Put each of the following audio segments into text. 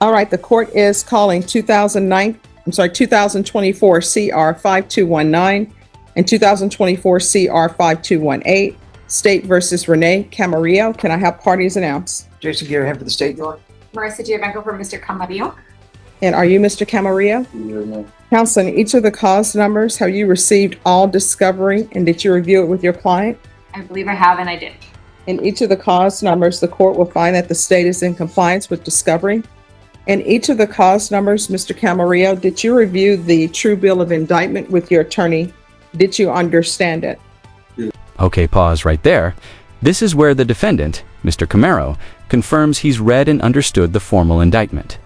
All right, the court is calling 2024 CR 5219 and 2024 CR 5218, State versus Renee Camaro. Can I have parties announced? Jason Garahan for the state. Marissa Giovanco for Mr. Camaro. And are you Mr. Camaro? No. Counsel, in each of the cause numbers, have you received all discovery and did you review it with your client? I believe I have, and I did. In each of the cause numbers, the court will find that the state is in compliance with discovery. In each of the cause numbers, Mr. Camaro, did you review the true bill of indictment with your attorney? Did you understand it? Okay, pause right there. This is where the defendant, Mr. Camaro, confirms he's read and understood the formal indictment.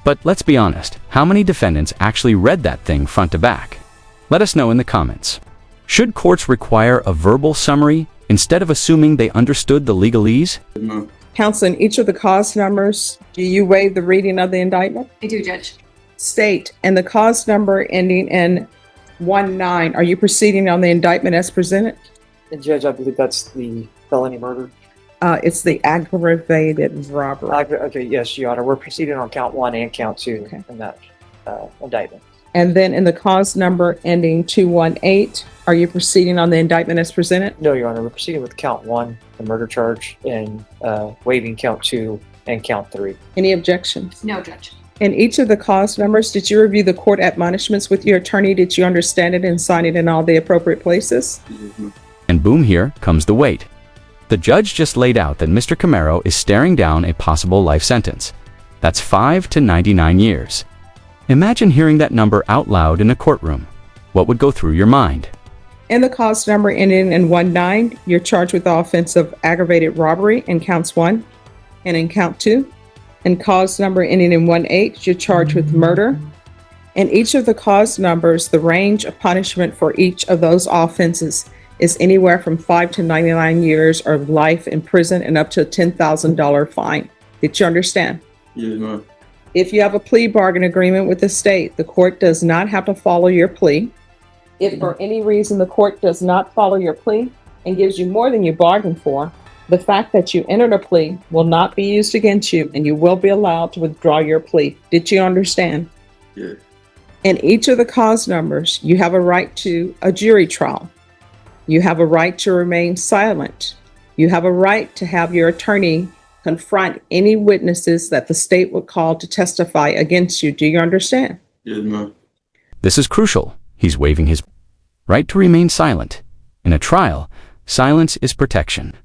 But let's be honest, how many defendants actually read that thing front to back? Let us know in the comments. Should courts require a verbal summary instead of assuming they understood the legalese? No. Counsel, in each of the cause numbers, do you waive the reading of the indictment? I do, Judge. State, and the cause number ending in 19, are you proceeding on the indictment as presented? And Judge, I believe that's the felony murder. It's the aggravated robbery. Okay, yes, Your Honor. We're proceeding on count 1 and count 2 in that indictment. And then in the cause number ending 218, are you proceeding on the indictment as presented? No, Your Honor. We're proceeding with count 1, the murder charge, and waiving count 2 and count 3. Any objections? No, Judge. In each of the cause numbers, did you review the court admonishments with your attorney? Did you understand it and sign it in all the appropriate places? And boom, here comes the wait. The judge just laid out that Mr. Camaro is staring down a possible life sentence. That's 5 to 99 years. Imagine hearing that number out loud in a courtroom. What would go through your mind? In the cause number ending in 19, you're charged with the offense of aggravated robbery in counts 1 and in count 2. In cause number ending in 18, you're charged with murder. In each of the cause numbers, the range of punishment for each of those offenses is anywhere from 5 to 99 years or life in prison and up to a $10,000 fine. Did you understand? Yes, ma'am. If you have a plea bargain agreement with the state, the court does not have to follow your plea. If for any reason the court does not follow your plea and gives you more than you bargained for, the fact that you entered a plea will not be used against you and you will be allowed to withdraw your plea. Did you understand? Yes. In each of the cause numbers, you have a right to a jury trial. You have a right to remain silent. You have a right to have your attorney confront any witnesses that the state would call to testify against you. Do you understand? Yes, ma'am. This is crucial. He's waiving his right to remain silent. In a trial, silence is protection.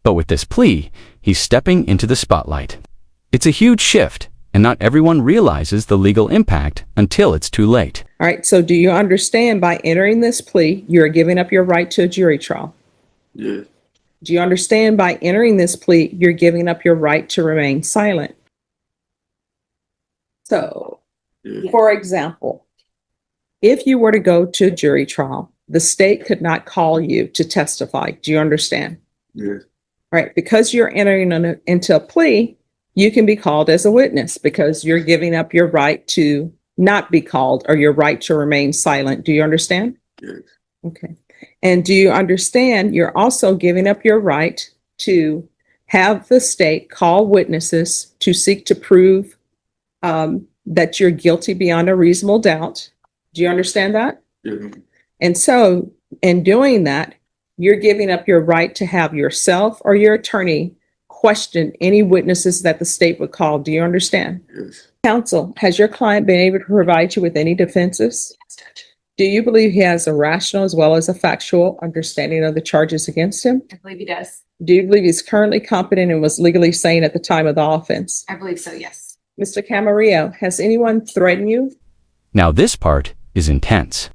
But with this plea, he's stepping into the spotlight. It's a huge shift, and not everyone realizes the legal impact until it's too late. All right, so do you understand by entering this plea, you're giving up your right to a jury trial? Yes. Do you understand by entering this plea, you're giving up your right to remain silent? So, Yes. for example, if you were to go to a jury trial, the state could not call you to testify. Do you understand? Yes. All right, because you're entering into a plea, you can be called as a witness because you're giving up your right to not be called or your right to remain silent. Do you understand? Yes. Okay. And do you understand you're also giving up your right to have the state call witnesses to seek to prove that you're guilty beyond a reasonable doubt? Do you understand that? Yes, ma'am. And so in doing that, you're giving up your right to have yourself or your attorney question any witnesses that the state would call. Do you understand? Yes. Counsel, has your client been able to provide you with any defenses? Yes, Judge. Do you believe he has a rational as well as a factual understanding of the charges against him? I believe he does. Do you believe he's currently competent and was legally sane at the time of the offense? I believe so, yes. Mr. Camaro, has anyone threatened you? Now this part is intense.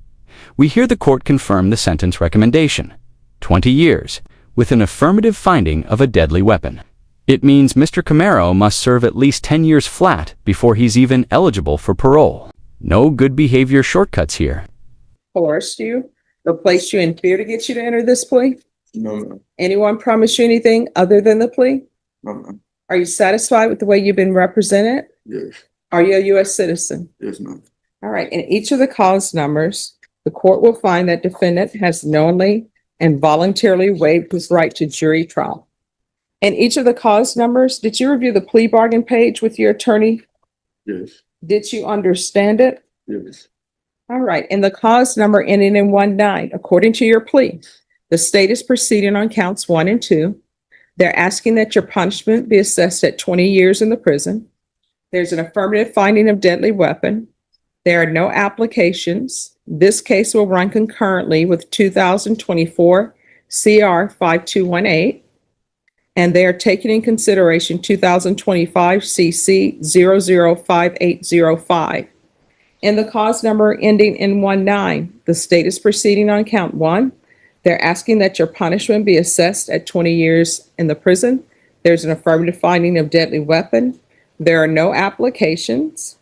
We hear the court confirm the sentence recommendation, 20 years, with an affirmative finding of a deadly weapon. It means Mr. Camaro must serve at least 10 years flat before he's even eligible for parole. No good behavior shortcuts here. Coerced you or placed you in fear to get you to enter this plea? No, ma'am. Anyone promise you anything other than the plea? No, ma'am. Are you satisfied with the way you've been represented? Yes. Are you a U.S. citizen? Yes, ma'am. All right. In each of the cause numbers, the court will find that defendant has knowingly and voluntarily waived his right to jury trial. In each of the cause numbers, did you review the plea bargain page with your attorney Yes. Did you understand it? Yes. All right. And the cause number ending in 19, according to your plea, the state is proceeding on counts 1 and 2. They're asking that your punishment be assessed at 20 years in the prison. There's an affirmative finding of deadly weapon. There are no applications. This case will run concurrently with 2024 CR 5218. And they are taking in consideration 2025 CC 005805. And the cause number ending in 19, the state is proceeding on count 1. They're asking that your punishment be assessed at 20 years in the prison. There's an affirmative finding of deadly weapon. There are no applications.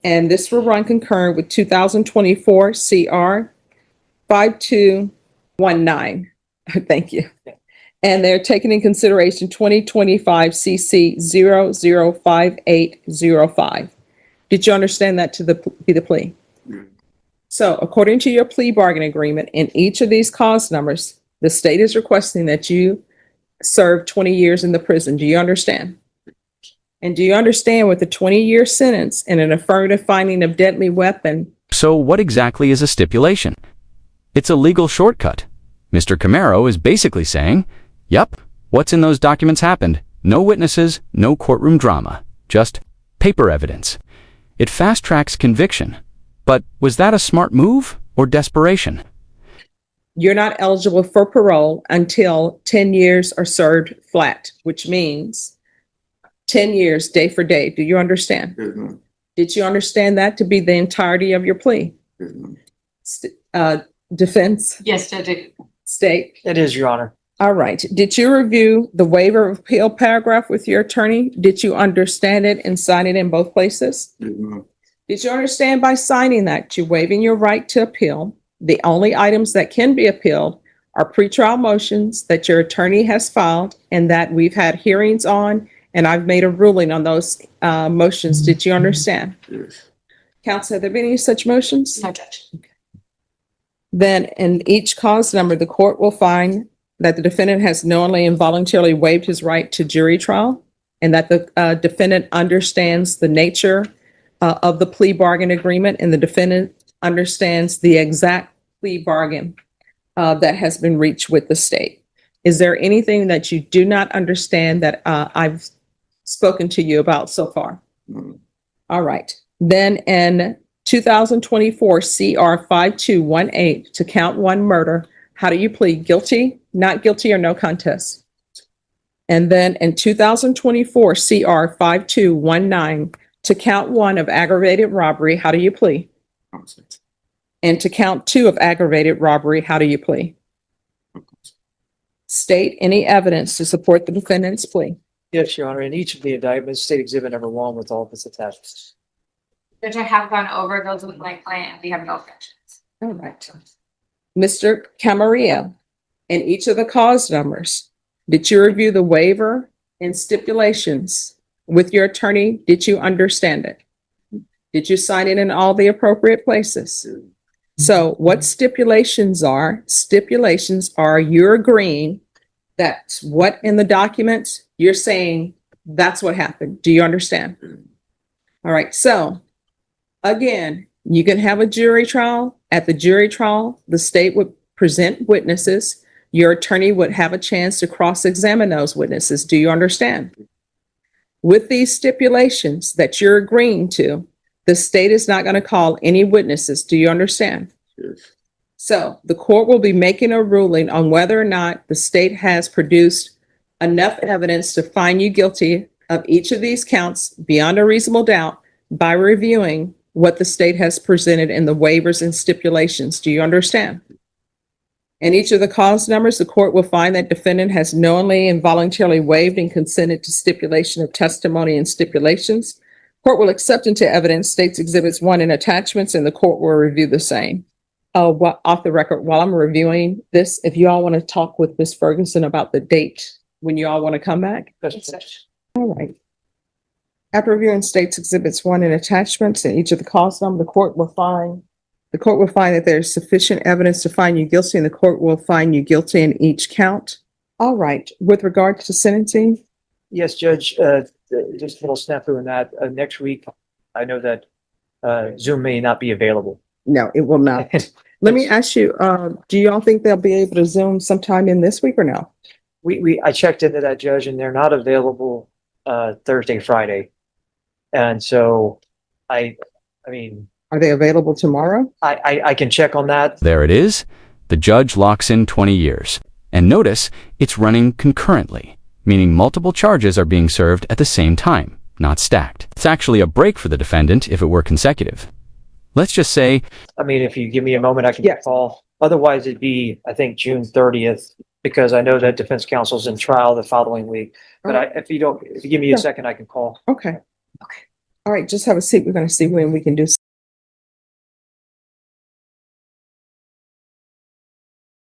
And this will run concurrent with 2024 CR 5219. Thank you. And they're taking in consideration 2025 CC 005805. Did you understand that to be the plea? Mm. So according to your plea bargain agreement, in each of these cause numbers, the state is requesting that you serve 20 years in the prison. Do you understand? And do you understand with the 20-year sentence and an affirmative finding of deadly weapon? So what exactly is a stipulation? It's a legal shortcut. Mr. Camaro is basically saying, yep, what's in those documents happened. No witnesses, no courtroom drama, just paper evidence. It fast-tracks conviction. But was that a smart move or desperation? You're not eligible for parole until 10 years are served flat, which means 10 years day for day. Do you understand? Yes, ma'am. Did you understand that to be the entirety of your plea? Yes, ma'am. Defense, Yes, Judge. state. It is, Your Honor. All right. Did you review the waiver of appeal paragraph with your attorney? Did you understand it and sign it in both places? Yes, ma'am. Did you understand by signing that you're waiving your right to appeal? The only items that can be appealed are pretrial motions that your attorney has filed and that we've had hearings on, and I've made a ruling on those motions. Did you understand? Yes. Counsel, have there been any such motions? No, Judge. Then in each cause number, the court will find that the defendant has knowingly and voluntarily waived his right to jury trial and that the defendant understands the nature of the plea bargain agreement and the defendant understands the exact plea bargain that has been reached with the state. Is there anything that you do not understand that I've spoken to you about so far? No. All right. Then in 2024 CR 5218 to count 1 murder, how do you plead? Guilty, not guilty, or no contest? And then in 2024 CR 5219 to count 1 of aggravated robbery, how do you plead? Counsel. And to count 2 of aggravated robbery, how do you plead? State any evidence to support the defendant's plea. Yes, Your Honor. In each of the indictments, State Exhibit number 1 with all of its attachments. Judge, I have gone over those with my client and we have no objections. All right. Mr. Camaro, in each of the cause numbers, did you review the waiver and stipulations with your attorney? Did you understand it? Did you sign it in all the appropriate places? So what stipulations are you're agreeing that's what in the documents you're saying that's what happened. Do you understand? All right. So again, you can have a jury trial. At the jury trial, the state would present witnesses. Your attorney would have a chance to cross-examine those witnesses. Do you understand? With these stipulations that you're agreeing to, the state is not going to call any witnesses. Do you understand? Yes. So the court will be making a ruling on whether or not the state has produced enough evidence to find you guilty of each of these counts beyond a reasonable doubt by reviewing what the state has presented in the waivers and stipulations. Do you understand? In each of the cause numbers, the court will find that defendant has knowingly and voluntarily waived and consented to stipulation of testimony and stipulations. Court will accept into evidence State's Exhibits 1 and attachments, and the court will review the same. Off the record, while I'm reviewing this, if you all want to talk with Ms. Ferguson about the date when you all want to come back. Yes, Judge. All right. After reviewing State's Exhibits 1 and attachments in each of the cause number, the court will find that there's sufficient evidence to find you guilty, and the court will find you guilty in each count. All right. With regard to sentencing, Yes, Judge. Just a little snafu in that. Next week, I know that Zoom may not be available. No, it will not. Let me ask you, do y'all think they'll be able to Zoom sometime in this week or no? I checked into that, Judge, and they're not available Thursday, Friday. And so I mean, Are they available tomorrow? I can check on that. There it is. The judge locks in 20 years. And notice, it's running concurrently, meaning multiple charges are being served at the same time, not stacked. It's actually a break for the defendant if it were consecutive. Let's just say, I mean, if you give me a moment, I can Yes. call. Otherwise, it'd be, I think, June 30th, because I know that defense counsel's in trial the following week. But if you give me a Yeah. second, I can call. Okay. Okay. All right, just have a seat. We're going to see when we can do